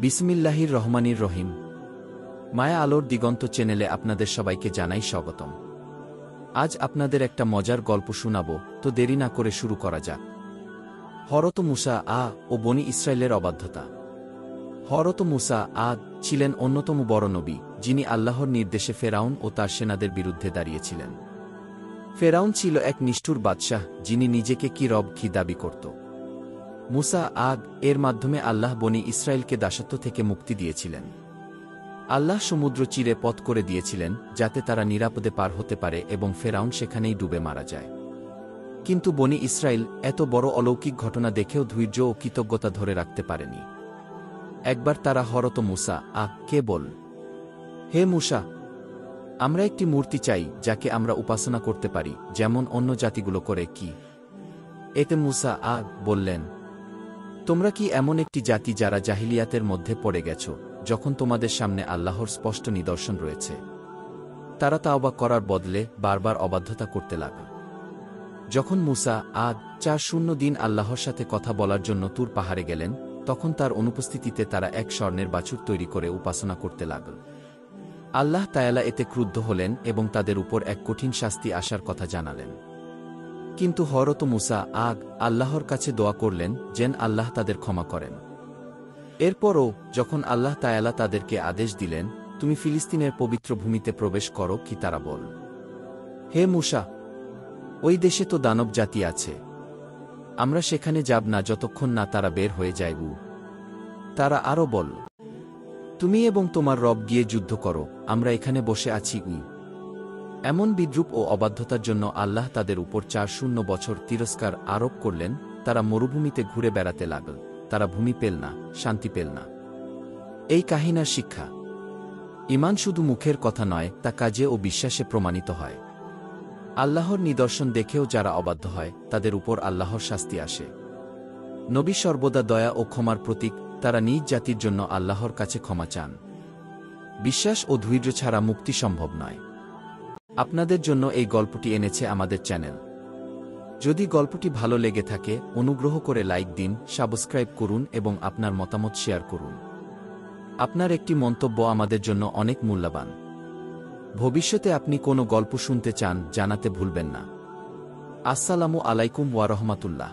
বিসমিল্লাহির রহমানির রহিম। মায়া আলোর দিগন্ত চ্যানেলে আপনাদের সবাইকে জানাই স্বাগতম। আজ আপনাদের একটা মজার গল্প শোনাবো, তো দেরি না করে শুরু করা যাক। হযরত মূসা ও বনী ইসরায়েলের অবাধ্যতা। হযরত মূসা ছিলেন অন্যতম বড় নবী, যিনি আল্লাহর নির্দেশে ফেরাউন ও তার সেনাদের বিরুদ্ধে দাঁড়িয়েছিলেন। ফেরাউন ছিল এক নিষ্ঠুর বাদশাহ, যিনি নিজেকে কি রব কি দাবি করত। মূসা এর মাধ্যমে আল্লাহ বনী ইসরায়েলকে দাসত্ব থেকে মুক্তি দিয়েছিলেন। আল্লাহ সমুদ্র চিরে পথ করে দিয়েছিলেন, যাতে তারা নিরাপদে পার হতে পারে এবং ফেরাউন সেখানেই ডুবে মারা যায়। কিন্তু বনী ইসরায়েল এত বড় অলৌকিক ঘটনা দেখেও ধৈর্য ও কৃতজ্ঞতা ধরে রাখতে পারেনি। একবার তারা হযরত মূসা কে বল, হে মূসা, আমরা একটি মূর্তি চাই যাকে আমরা উপাসনা করতে পারি, যেমন অন্য জাতিগুলো করে। কি? এতে মূসা বললেন, তোমরা কি এমন একটি জাতি যারা জাহিলিয়াতের মধ্যে পড়ে গেছ, যখন তোমাদের সামনে আল্লাহর স্পষ্ট নিদর্শন রয়েছে? তারা তাওবা করার বদলে বারবার অবাধ্যতা করতে লাগল। যখন মূসা 4 দিন আল্লাহর সাথে কথা বলার জন্য তুর পাহাড়ে গেলেন, তখন তার অনুপস্থিতিতে তারা এক স্বর্ণের বাছুর তৈরি করে উপাসনা করতে লাগল। আল্লাহ তাআলা এতে ক্রুদ্ধ হলেন এবং তাদের উপর এক কঠিন শাস্তি আসার কথা জানালেন। কিন্তু হযরত মূসা আল্লাহর কাছে দোয়া করলেন যেন আল্লাহ তাদের ক্ষমা করেন। এরপরও যখন আল্লাহ তাআলা তাদেরকে আদেশ দিলেন, তুমি ফিলিস্তিনের পবিত্র ভূমিতে প্রবেশ করো, কি তারা বল, হে মূসা, ওই দেশে তো দানব জাতি আছে, আমরা সেখানে যাব না যতক্ষণ না তারা বের হয়ে যায়। তারা আরও বল, তুমি এবং তোমার রব গিয়ে যুদ্ধ করো, আমরা এখানে বসে আছি। এমন বিদ্রূপ ও অবাধ্যতার জন্য আল্লাহ তাদের উপর 4 বছর তিরস্কার আরোপ করলেন। তারা মরুভূমিতে ঘুরে বেড়াতে লাগল, তারা ভূমি পেল না, শান্তি পেল না। এই কাহিনার শিক্ষা, ঈমান শুধু মুখের কথা নয়, তা কাজে ও বিশ্বাসে প্রমাণিত হয়। আল্লাহর নিদর্শন দেখেও যারা অবাধ্য হয়, তাদের উপর আল্লাহর শাস্তি আসে। নবী সর্বদা দয়া ও ক্ষমার প্রতীক, তারা নিজ জাতির জন্য আল্লাহর কাছে ক্ষমা চান। বিশ্বাস ও ধৈর্য ছাড়া মুক্তি সম্ভব নয়। আপনাদের জন্য এই গল্পটি এনেছে আমাদের চ্যানেল। যদি গল্পটি ভালো লেগে থাকে, অনুগ্রহ করে লাইক দিন, সাবস্ক্রাইব করুন এবং আপনার মতামত শেয়ার করুন। আপনার একটি মন্তব্য আমাদের জন্য অনেক মূল্যবান। ভবিষ্যতে আপনি কোনো গল্প শুনতে চান, জানাতে ভুলবেন না। আসসালামু আলাইকুম ওয়া রাহমাতুল্লাহ।